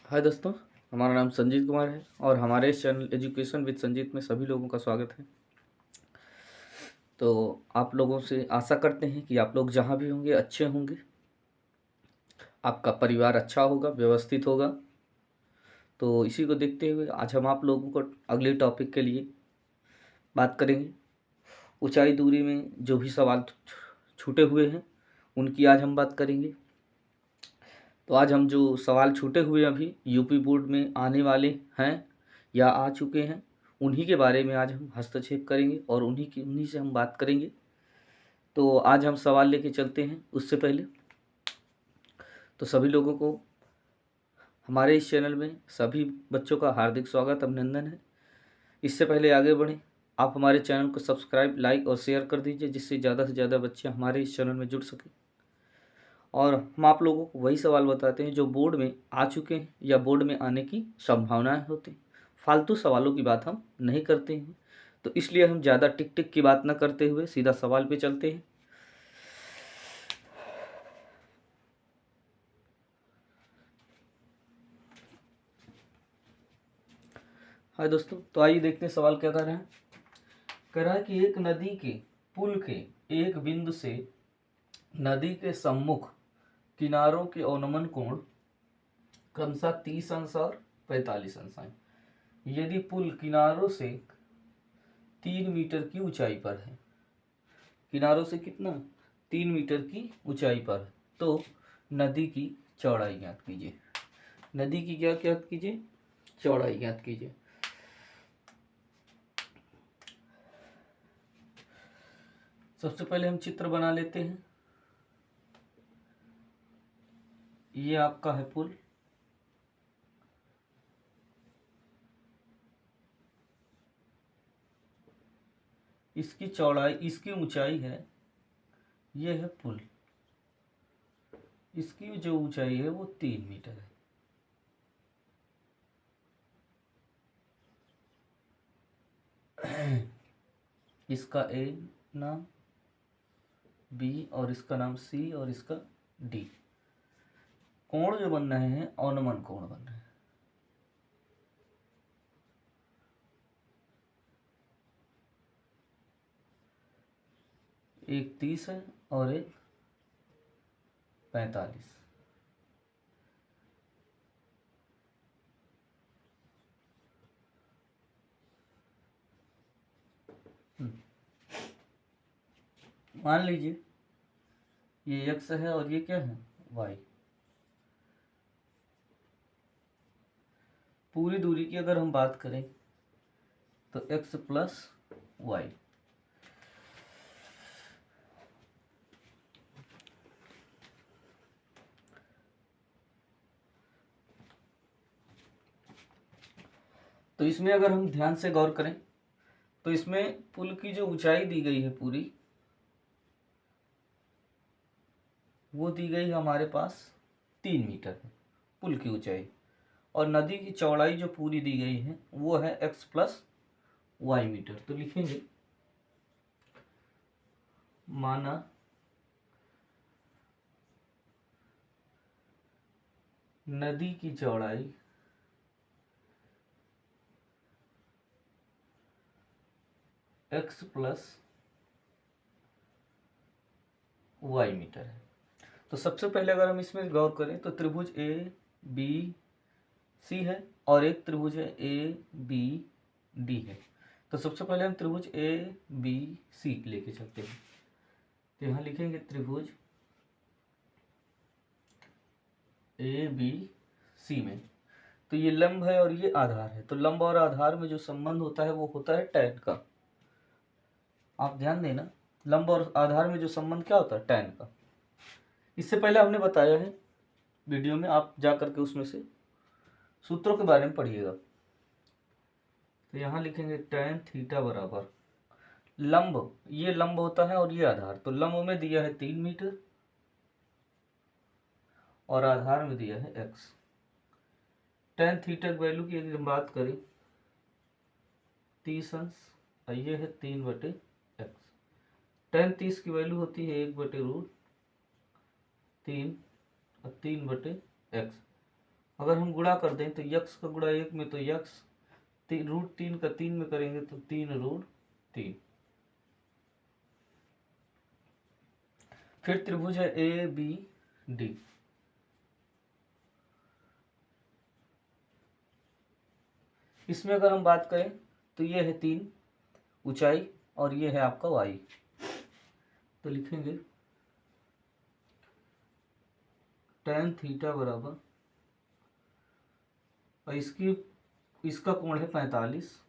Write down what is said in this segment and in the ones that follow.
हाय दोस्तों, हमारा नाम संजीत कुमार है और हमारे इस चैनल एजुकेशन विद संजीत में सभी लोगों का स्वागत है। तो आप लोगों से आशा करते हैं कि आप लोग जहाँ भी होंगे अच्छे होंगे, आपका परिवार अच्छा होगा, व्यवस्थित होगा। तो इसी को देखते हुए आज हम आप लोगों को अगले टॉपिक के लिए बात करेंगे। ऊंचाई दूरी में जो भी सवाल छूटे हुए हैं उनकी आज हम बात करेंगे। तो आज हम जो सवाल छूटे हुए अभी यूपी बोर्ड में आने वाले हैं या आ चुके हैं, उन्हीं के बारे में आज हम हस्तक्षेप करेंगे और उन्हीं से हम बात करेंगे। तो आज हम सवाल लेके चलते हैं। उससे पहले तो सभी लोगों को हमारे इस चैनल में सभी बच्चों का हार्दिक स्वागत, अभिनंदन है। इससे पहले आगे बढ़ें, आप हमारे चैनल को सब्सक्राइब, लाइक और शेयर कर दीजिए, जिससे ज़्यादा से ज़्यादा बच्चे हमारे इस चैनल में जुड़ सकें। और हम आप लोगों को वही सवाल बताते हैं जो बोर्ड में आ चुके हैं या बोर्ड में आने की संभावनाएं होती हैं। फालतू सवालों की बात हम नहीं करते हैं, तो इसलिए हम ज़्यादा टिक टिक की बात न करते हुए सीधा सवाल पे चलते हैं। हाय दोस्तों, तो आइए देखते हैं सवाल क्या कर रहे हैं। कह रहा है कि एक नदी के पुल के एक बिंदु से नदी के सम्मुख किनारों के अवनमन कोण क्रमशः 30 अंश और 45 अंश हैं। यदि पुल किनारों से 3 मीटर की ऊंचाई पर है, किनारों से कितना, 3 मीटर की ऊंचाई पर है, तो नदी की चौड़ाई ज्ञात कीजिए। नदी की क्या ज्ञात कीजिए, चौड़ाई ज्ञात कीजिए। सबसे पहले हम चित्र बना लेते हैं। ये आपका है पुल, इसकी चौड़ाई, इसकी ऊंचाई है, ये है पुल, इसकी जो ऊंचाई है वो 3 मीटर है। इसका ए नाम, बी और इसका नाम सी और इसका डी। कोण जो बन रहे हैं अवनमन कोण बन रहे हैं। एक 30 है और एक 45। मान लीजिए ये एक्स है और ये क्या है, वाई। पूरी दूरी की अगर हम बात करें तो एक्स प्लस वाई। तो इसमें अगर हम ध्यान से गौर करें तो इसमें पुल की जो ऊंचाई दी गई है पूरी, वो दी गई हमारे पास 3 मीटर है पुल की ऊंचाई। और नदी की चौड़ाई जो पूरी दी गई है वो है एक्स प्लस वाई मीटर। तो लिखेंगे माना नदी की चौड़ाई एक्स प्लस वाई मीटर है। तो सबसे पहले अगर हम इसमें गौर करें तो त्रिभुज ए बी सी है और एक त्रिभुज है ए बी डी है। तो सबसे पहले हम त्रिभुज ए बी सी लेके चलते हैं। तो यहाँ लिखेंगे त्रिभुज ए बी सी में, तो ये लंब है और ये आधार है। तो लंब और आधार में जो संबंध होता है वो होता है tan का। आप ध्यान देना, लंब और आधार में जो संबंध क्या होता है, tan का। इससे पहले हमने बताया है वीडियो में, आप जा करके उसमें से सूत्रों के बारे में पढ़िएगा। तो यहाँ लिखेंगे tan थीटा बराबर लंब, ये लंब होता है और ये आधार। तो लंब में दिया है 3 मीटर और आधार में दिया है x। tan थीटा की वैल्यू की अगर हम बात करें 30 अंश और ये है 3/x। tan 30 की वैल्यू होती है 1/√3 और 3/x। अगर हम गुणा कर दें तो यक्स का गुणा 1 में तो यक्स, √3 का 3 में करेंगे तो 3√3। फिर त्रिभुज है ABD। इसमें अगर हम बात करें तो ये है 3 ऊंचाई और ये है आपका y। तो लिखेंगे tan थीटा बराबर, और इसका कोण है 45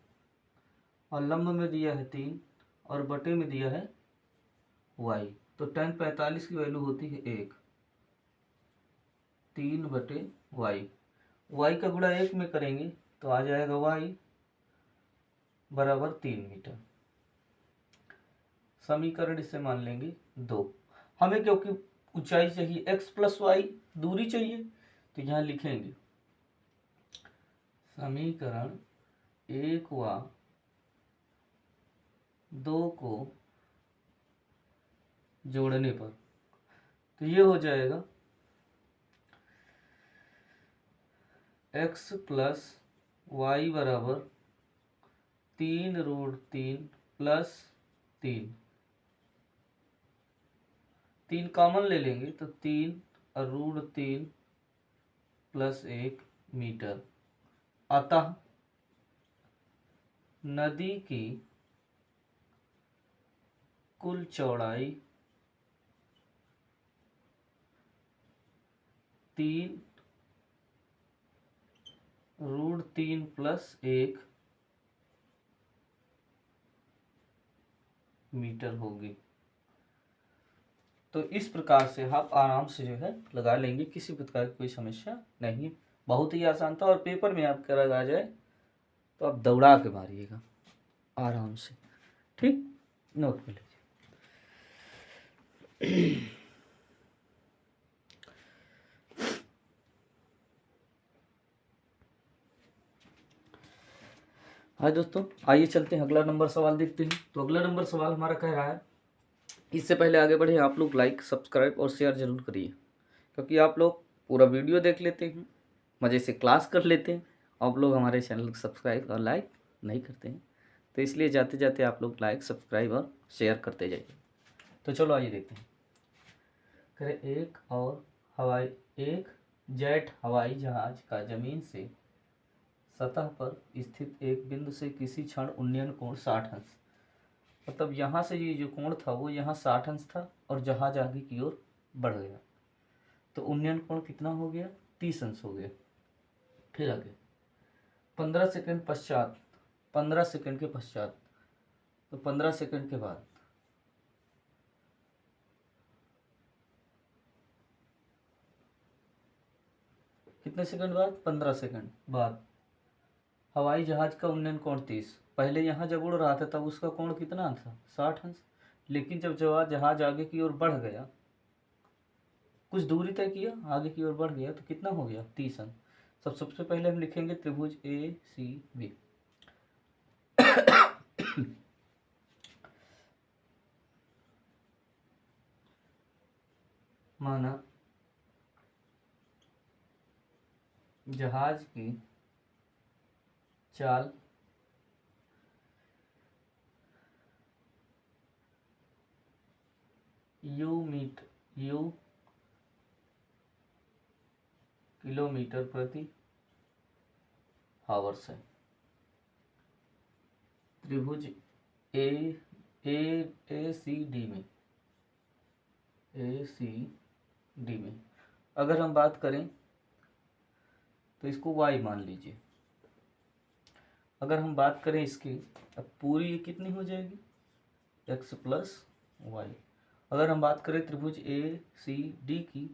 और लंब में दिया है 3 और बटे में दिया है y। तो tan 45 की वैल्यू होती है 1, 3/y। y का गुणा 1 में करेंगे तो आ जाएगा y बराबर 3 मीटर। समीकरण इसे मान लेंगे 2। हमें क्योंकि ऊंचाई चाहिए x + y, दूरी चाहिए, तो यहाँ लिखेंगे समीकरण 1 व 2 को जोड़ने पर तो ये हो जाएगा x + y बराबर 3√3 + 3। 3 कॉमन ले लेंगे तो 3√3 + 1 मीटर। अतः नदी की कुल चौड़ाई 3√3 + 1 मीटर होगी। तो इस प्रकार से आप आराम से जो है लगा लेंगे, किसी प्रकार की कोई समस्या नहीं है। बहुत ही आसान था, और पेपर में आपका लगा जाए तो आप दौड़ा के मारिएगा आराम से। ठीक, नोट में लीजिए। हाँ दोस्तों, आइए चलते हैं अगला नंबर सवाल देखते हैं। तो अगला नंबर सवाल हमारा कह रहा है, इससे पहले आगे बढ़े आप लोग लाइक, सब्सक्राइब और शेयर जरूर करिए, क्योंकि आप लोग पूरा वीडियो देख लेते हैं, मज़े से क्लास कर लेते हैं, आप लोग हमारे चैनल को सब्सक्राइब और लाइक नहीं करते हैं। तो इसलिए जाते जाते आप लोग लाइक, सब्सक्राइब और शेयर करते जाइए। तो चलो आइए देखते हैं। करें एक जेट हवाई जहाज का जमीन से सतह पर स्थित एक बिंदु से किसी क्षण उन्नयन कोण 60 अंश, मतलब यहाँ से ये जो कोण था वो यहाँ 60 अंश था और जहाज आगे की ओर बढ़ गया, तो उन्नयन कोण कितना हो गया? 30 अंश हो गया। फिर आगे 15 सेकंड पश्चात, 15 सेकंड के पश्चात, तो 15 सेकंड के बाद कितने सेकंड बाद? 15 सेकंड बाद हवाई जहाज का उन्नयन कोण 30। पहले यहाँ जब उड़ रहा था तब उसका कोण कितना था? 60 अंश। लेकिन जब जहाज आगे की ओर बढ़ गया, कुछ दूरी तय किया, आगे की ओर बढ़ गया, तो कितना हो गया? 30 अंश। सबसे पहले हम लिखेंगे त्रिभुज ACB। माना जहाज की चाल U किलोमीटर प्रति आवर्स है। त्रिभुज ACD में अगर हम बात करें तो इसको y मान लीजिए। अगर हम बात करें इसकी, अब पूरी कितनी हो जाएगी? x + y। अगर हम बात करें त्रिभुज ACD की,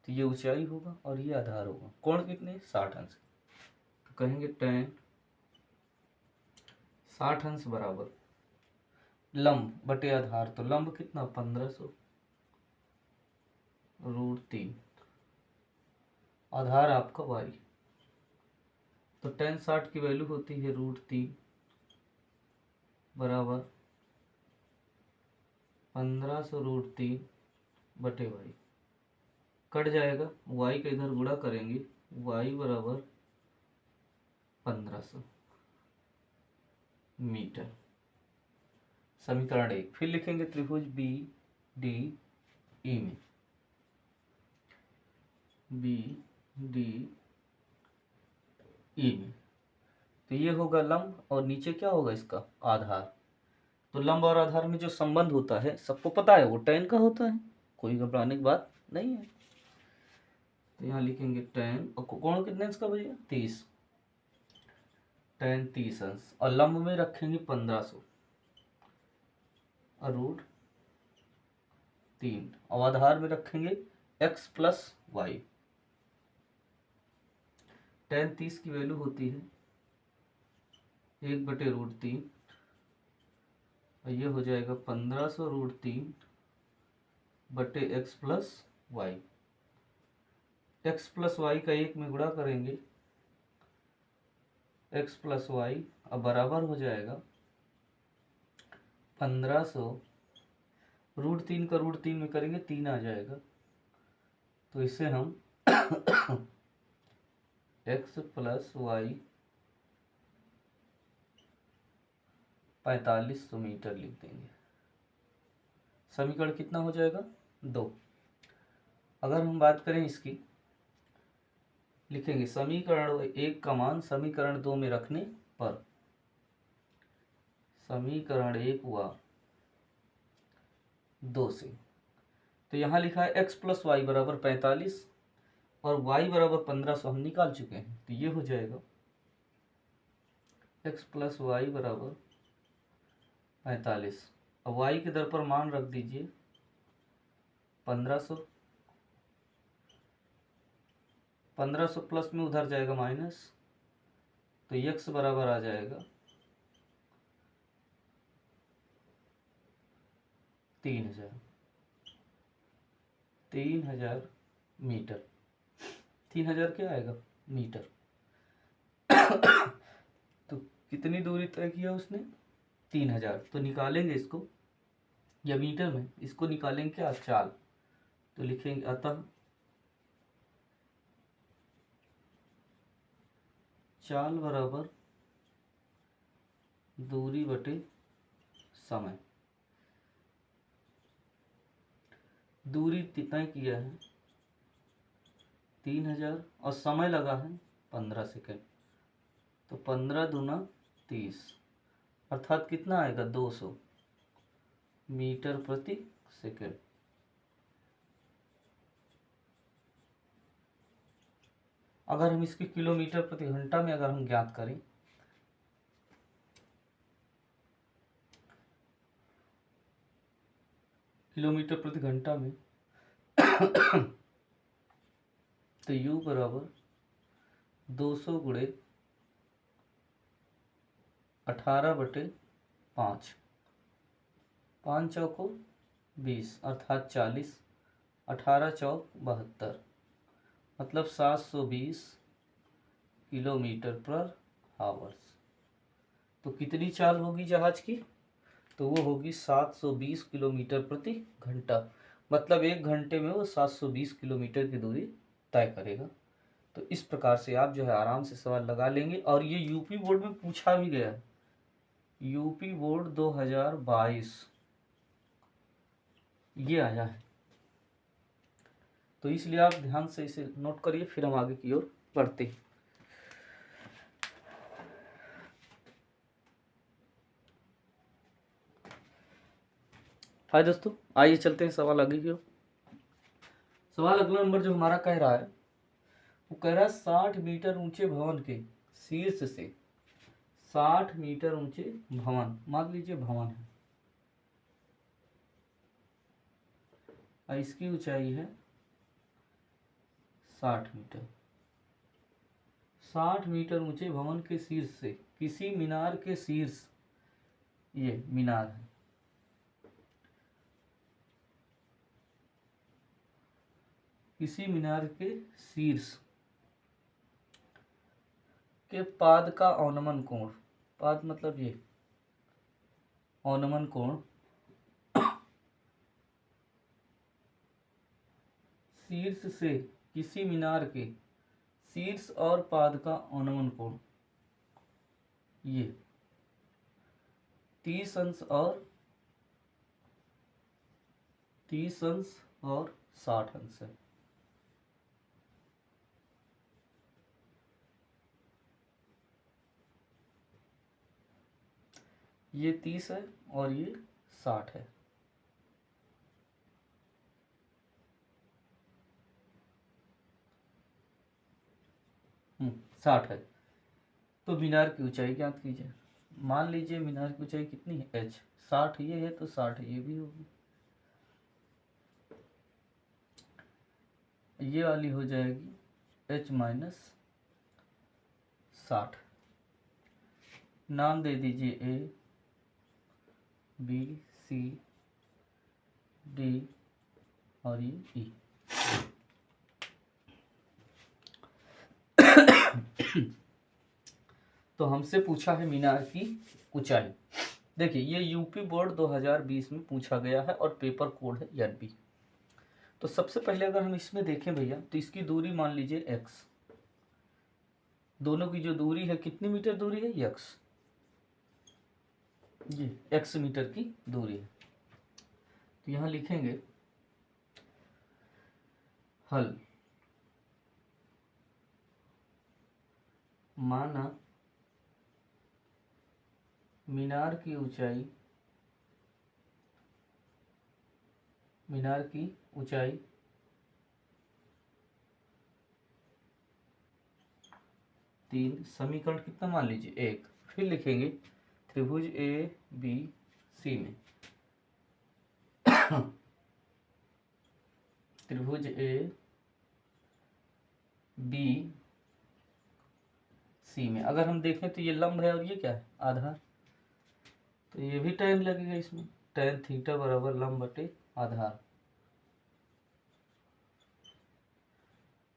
तो ये ऊंचाई होगा और ये आधार होगा। कोण कितने? 60 अंश। तो कहेंगे tan 60 अंश बराबर लंब बटे आधार, तो लंब कितना? 1500√3, आधार आपका y। तो tan 60 की वैल्यू होती है √3 बराबर 1500√3 बटे y। कट जाएगा, y का इधर गुणा करेंगे y बराबर 1500 मीटर। समीकरण 1 फिर लिखेंगे त्रिभुज बी डी ई में, बी डी ई में तो ये होगा लंब और नीचे क्या होगा इसका आधार। तो लंब और आधार में जो संबंध होता है सबको पता है, वो tan का होता है, कोई घबराने की बात नहीं है। तो यहाँ लिखेंगे tan, और कोण कितने अंश का भैया 30, tan 30 अंश, और लंब में रखेंगे 1500 और रूट 3, और आधार में रखेंगे x प्लस वाई। tan 30 की वैल्यू होती है 1/√3, और ये हो जाएगा 1500 √3 बटे x plus y. x plus y का 1 में गुणा करेंगे x प्लस वाई, अब बराबर हो जाएगा 1500 √3 का √3 में करेंगे 3 आ जाएगा, तो इसे हम x प्लस वाई 4500 मीटर लिख देंगे। समीकरण कितना हो जाएगा 2। अगर हम बात करें इसकी, लिखेंगे समीकरण 1 का मान समीकरण 2 में रखने पर समीकरण 1 हुआ 2 से, तो यहाँ लिखा है x प्लस वाई बराबर 45 और y बराबर 1500 हम निकाल चुके हैं, तो ये हो जाएगा x प्लस वाई बराबर 45, अब y के दर पर मान रख दीजिए 1500, 1500 प्लस में उधर जाएगा माइनस, तो x बराबर आ जाएगा 3000 मीटर। 3000 क्या आएगा मीटर। तो कितनी दूरी तय किया उसने 3000, तो निकालेंगे इसको, या मीटर में इसको निकालेंगे क्या चाल, तो लिखेंगे अतः चाल बराबर दूरी बटे समय। दूरी तय किया है 3000 और समय लगा है 15 सेकेंड, तो 15 दूना 30 अर्थात कितना आएगा 200 मीटर प्रति सेकेंड। अगर हम इसकी किलोमीटर प्रति घंटा में अगर हम ज्ञात करें, किलोमीटर प्रति घंटा में तो u बराबर 200 गुणे 18/5, 5 चौको 20 अर्थात 40, 18 चौक 72, मतलब 720 किलोमीटर पर आवर्स। तो कितनी चाल होगी जहाज की, तो वो होगी 720 किलोमीटर प्रति घंटा, मतलब 1 घंटे में वो 720 किलोमीटर की दूरी तय करेगा। तो इस प्रकार से आप जो है आराम से सवाल लगा लेंगे, और ये यूपी बोर्ड में पूछा भी गया है, यूपी बोर्ड 2022 ये आया है, तो इसलिए आप ध्यान से इसे नोट करिए, फिर हम आगे की ओर बढ़ते हैं। हाय दोस्तों, आइए चलते हैं सवाल आगे की ओर। सवाल अगला नंबर जो हमारा कह रहा है, वो कह रहा है 60 मीटर ऊंचे भवन के शीर्ष से 60 मीटर ऊंचे भवन, मान लीजिए भवन है, और इसकी ऊंचाई है 60 मीटर। 60 मीटर ऊंचे भवन के शीर्ष से किसी मीनार के शीर्ष, ये मीनार है, किसी मीनार के शीर्ष के पाद का औनमन कोण, पाद मतलब ये औनमन कोण शीर्ष से किसी मीनार के शीर्ष और पाद का अनुवन कोण ये 30 अंश और 60 अंश है। ये 30 है और ये 60 है। हम्म, 60 है। तो मीनार की ऊंचाई ज्ञात कीजिए। मान लीजिए मीनार की ऊंचाई कितनी है h, 60 ये है तो 60 ये भी होगी। ये वाली हो जाएगी h माइनस 60। नाम दे दीजिए a b c d और ये e। तो हमसे पूछा है मीनार की ऊंचाई। देखिए ये यूपी बोर्ड 2020 में पूछा गया है और पेपर कोड है NP। तो सबसे पहले अगर हम इसमें देखें भैया तो इसकी दूरी मान लीजिए x, दोनों की जो दूरी है कितनी मीटर दूरी है x, ये x मीटर की दूरी है। तो यहां लिखेंगे हल माना मीनार की ऊंचाई 3, समीकरण कितना मान लीजिए 1। फिर लिखेंगे त्रिभुज ABC में त्रिभुज ABC में अगर हम देखें तो ये लंब है और ये क्या है आधार, तो ये भी tan लगेगा इसमें, tan थीटा बराबर लंब बटे आधार।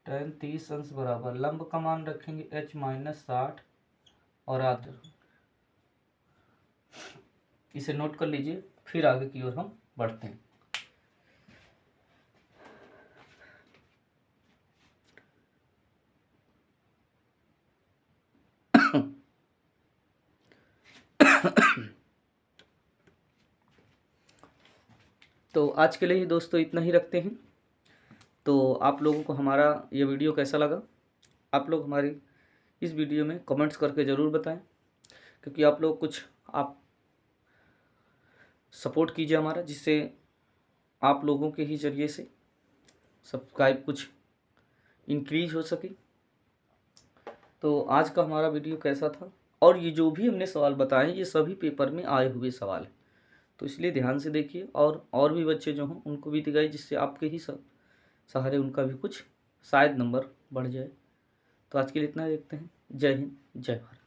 tan 30 अंश बराबर लंब का मान रखेंगे h माइनस 60 और आधार, इसे नोट कर लीजिए। फिर आगे की ओर हम बढ़ते हैं। तो आज के लिए ही दोस्तों इतना ही रखते हैं। तो आप लोगों को हमारा ये वीडियो कैसा लगा, आप लोग हमारी इस वीडियो में कमेंट्स करके ज़रूर बताएं, क्योंकि आप लोग कुछ आप सपोर्ट कीजिए हमारा, जिससे आप लोगों के ही जरिए से सब्सक्राइब कुछ इंक्रीज हो सके। तो आज का हमारा वीडियो कैसा था, और ये जो भी हमने सवाल बताए ये सभी पेपर में आए हुए सवाल हैं, तो इसलिए ध्यान से देखिए और भी बच्चे जो हों उनको भी दिखाइए, जिससे आपके ही सब सहारे उनका भी कुछ शायद नंबर बढ़ जाए। तो आज के लिए इतना देखते हैं। जय हिंद, जय भारत।